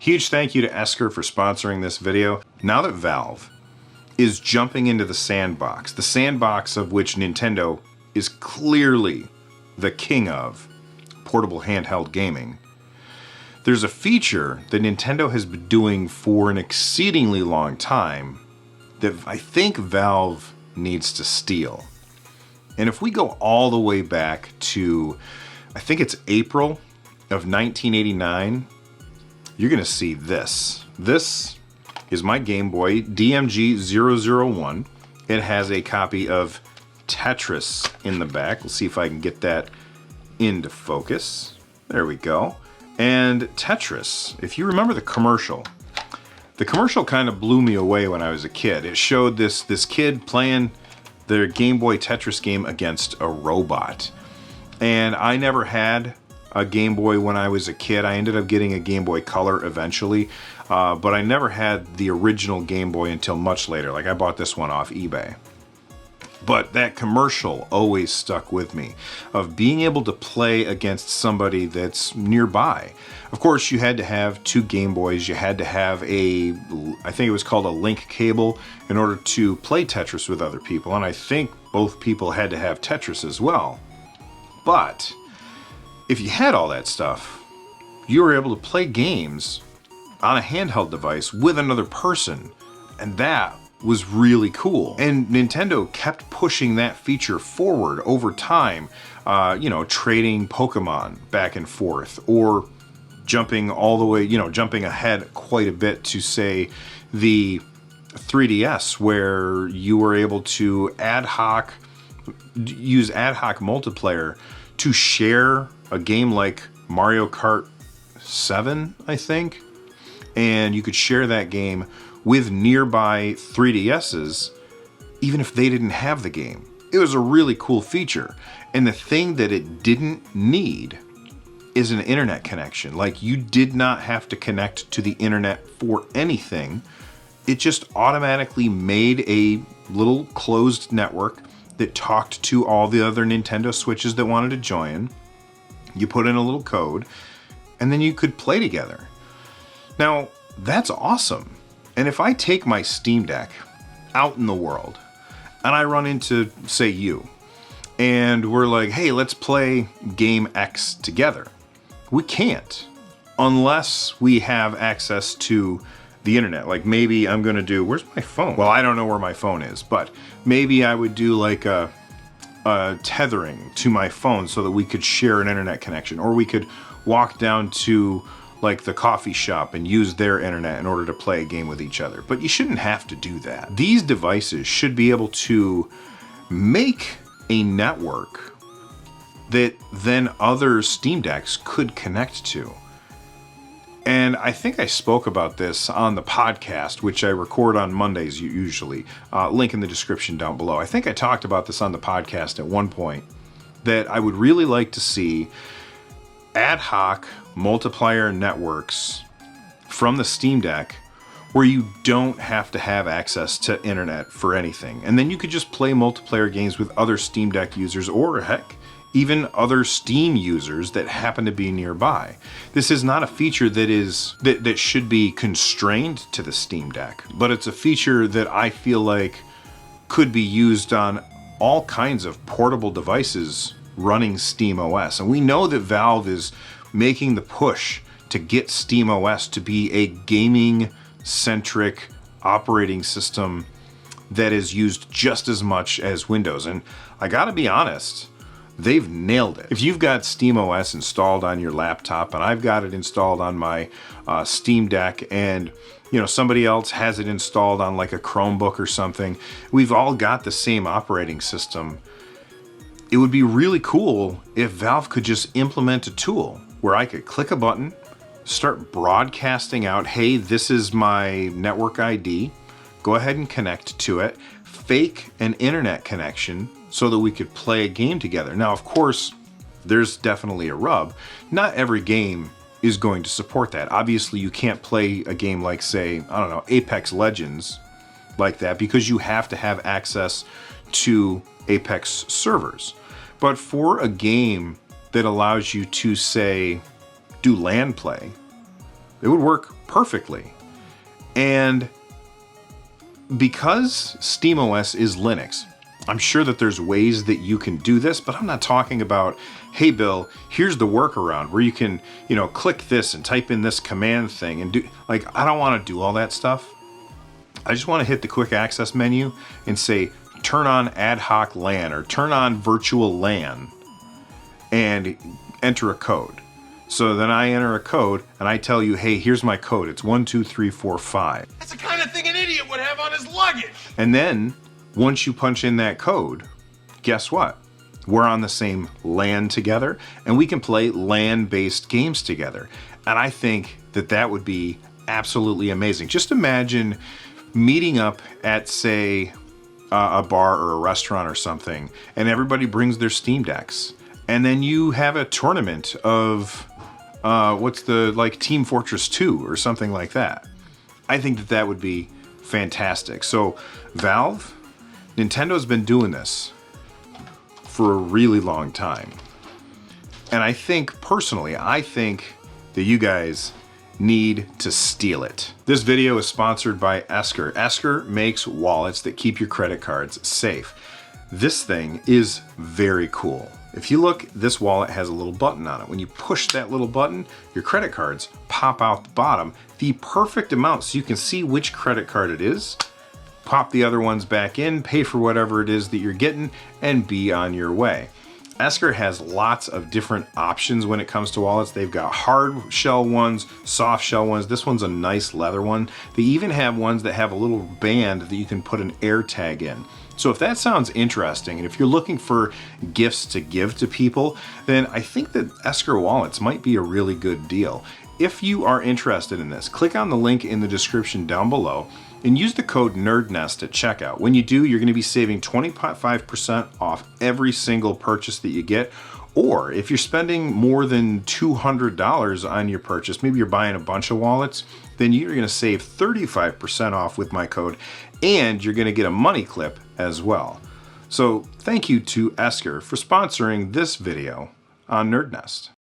Huge thank you to Esker for sponsoring this video. Now that Valve is jumping into the sandbox of which Nintendo is clearly the king of portable handheld gaming, there's a feature that Nintendo has been doing for an exceedingly long time that I think Valve needs to steal. And if we go all the way back to, I think it's April of 1989, you're gonna see this. This is my Game Boy DMG-001. It has a copy of Tetris in the back. We'll see if I can get that into focus. There we go. And Tetris, if you remember the commercial kind of blew me away when I was a kid. It showed this kid playing their Game Boy Tetris game against a robot. And I never had a Game Boy when I was a kid. I ended up getting a Game Boy Color eventually, but I never had the original Game Boy until much later. Like I bought this one off eBay. But that commercial always stuck with me, of being able to play against somebody that's nearby. Of course, you had to have two Game Boys. You had to have I think it was called a link cable in order to play Tetris with other people. And I think both people had to have Tetris as well. But if you had all that stuff, you were able to play games on a handheld device with another person. And that was really cool. And Nintendo kept pushing that feature forward over time, trading Pokemon back and forth, or jumping all the way, jumping ahead quite a bit to say the 3DS, where you were able to use ad hoc multiplayer to share a game like Mario Kart 7, I think, and you could share that game with nearby 3DSs, even if they didn't have the game. It was a really cool feature. And the thing that it didn't need is an internet connection. Like, you did not have to connect to the internet for anything. It just automatically made a little closed network that talked to all the other Nintendo Switches that wanted to join. You put in a little code, and then you could play together. Now, that's awesome. And if I take my Steam Deck out in the world and I run into, say, you, and we're like, hey, let's play game X together. We can't unless we have access to the internet. Like maybe I'm gonna do, where's my phone? Well, I don't know where my phone is, but maybe I would do like a tethering to my phone so that we could share an internet connection, or we could walk down to like the coffee shop and use their internet in order to play a game with each other. But you shouldn't have to do that. These devices should be able to make a network that then other Steam Decks could connect to. And I think I spoke about this on the podcast, which I record on Mondays usually. Link in the description down below. I think I talked about this on the podcast at one point, that I would really like to see ad hoc multiplayer networks from the Steam Deck where you don't have to have access to internet for anything. And then you could just play multiplayer games with other Steam Deck users, or heck, even other Steam users that happen to be nearby. This is not a feature that should be constrained to the Steam Deck, but it's a feature that I feel like could be used on all kinds of portable devices running SteamOS. And we know that Valve is making the push to get SteamOS to be a gaming-centric operating system that is used just as much as Windows. And I gotta be honest, they've nailed it. If you've got SteamOS installed on your laptop, and I've got it installed on my Steam Deck, and somebody else has it installed on like a Chromebook or something, we've all got the same operating system. It would be really cool if Valve could just implement a tool where I could click a button, start broadcasting out, hey, this is my network ID, go ahead and connect to it, fake an internet connection so that we could play a game together. Now, of course, there's definitely a rub. Not every game is going to support that. Obviously, you can't play a game like, say, I don't know, Apex Legends like that, because you have to have access to Apex servers. But for a game that allows you to, say, do LAN play, It would work perfectly. And because SteamOS is Linux, I'm sure that there's ways that you can do this, but I'm not talking about, hey Bill, here's the workaround where you can, click this and type in this command thing and do, I don't want to do all that stuff. I just want to hit the quick access menu and say, turn on ad hoc LAN or turn on virtual LAN and enter a code. So then I enter a code and I tell you, hey, here's my code. It's 12345. That's the kind of thing an idiot would have on his luggage. And then once you punch in that code, guess what? We're on the same LAN together and we can play LAN-based games together. And I think that that would be absolutely amazing. Just imagine meeting up at, say, a bar or a restaurant or something, and everybody brings their Steam Decks. And then you have a tournament of, Team Fortress 2 or something like that. I think that that would be fantastic. So Valve, Nintendo's been doing this for a really long time. And I think, personally, that you guys need to steal it. This video is sponsored by Esker. Esker makes wallets that keep your credit cards safe. This thing is very cool. If you look, this wallet has a little button on it. When you push that little button, your credit cards pop out the bottom, the perfect amount so you can see which credit card it is, pop the other ones back in, pay for whatever it is that you're getting, and be on your way. Esker has lots of different options when it comes to wallets. They've got hard shell ones, soft shell ones. This one's a nice leather one. They even have ones that have a little band that you can put an air tag in. So if that sounds interesting, and if you're looking for gifts to give to people, then I think that Esker wallets might be a really good deal. If you are interested in this, click on the link in the description down below and use the code NerdNest at checkout. When you do, you're going to be saving 25% off every single purchase that you get. Or if you're spending more than $200 on your purchase, maybe you're buying a bunch of wallets, then you're going to save 35% off with my code, and you're going to get a money clip as well. So thank you to Esker for sponsoring this video on NerdNest.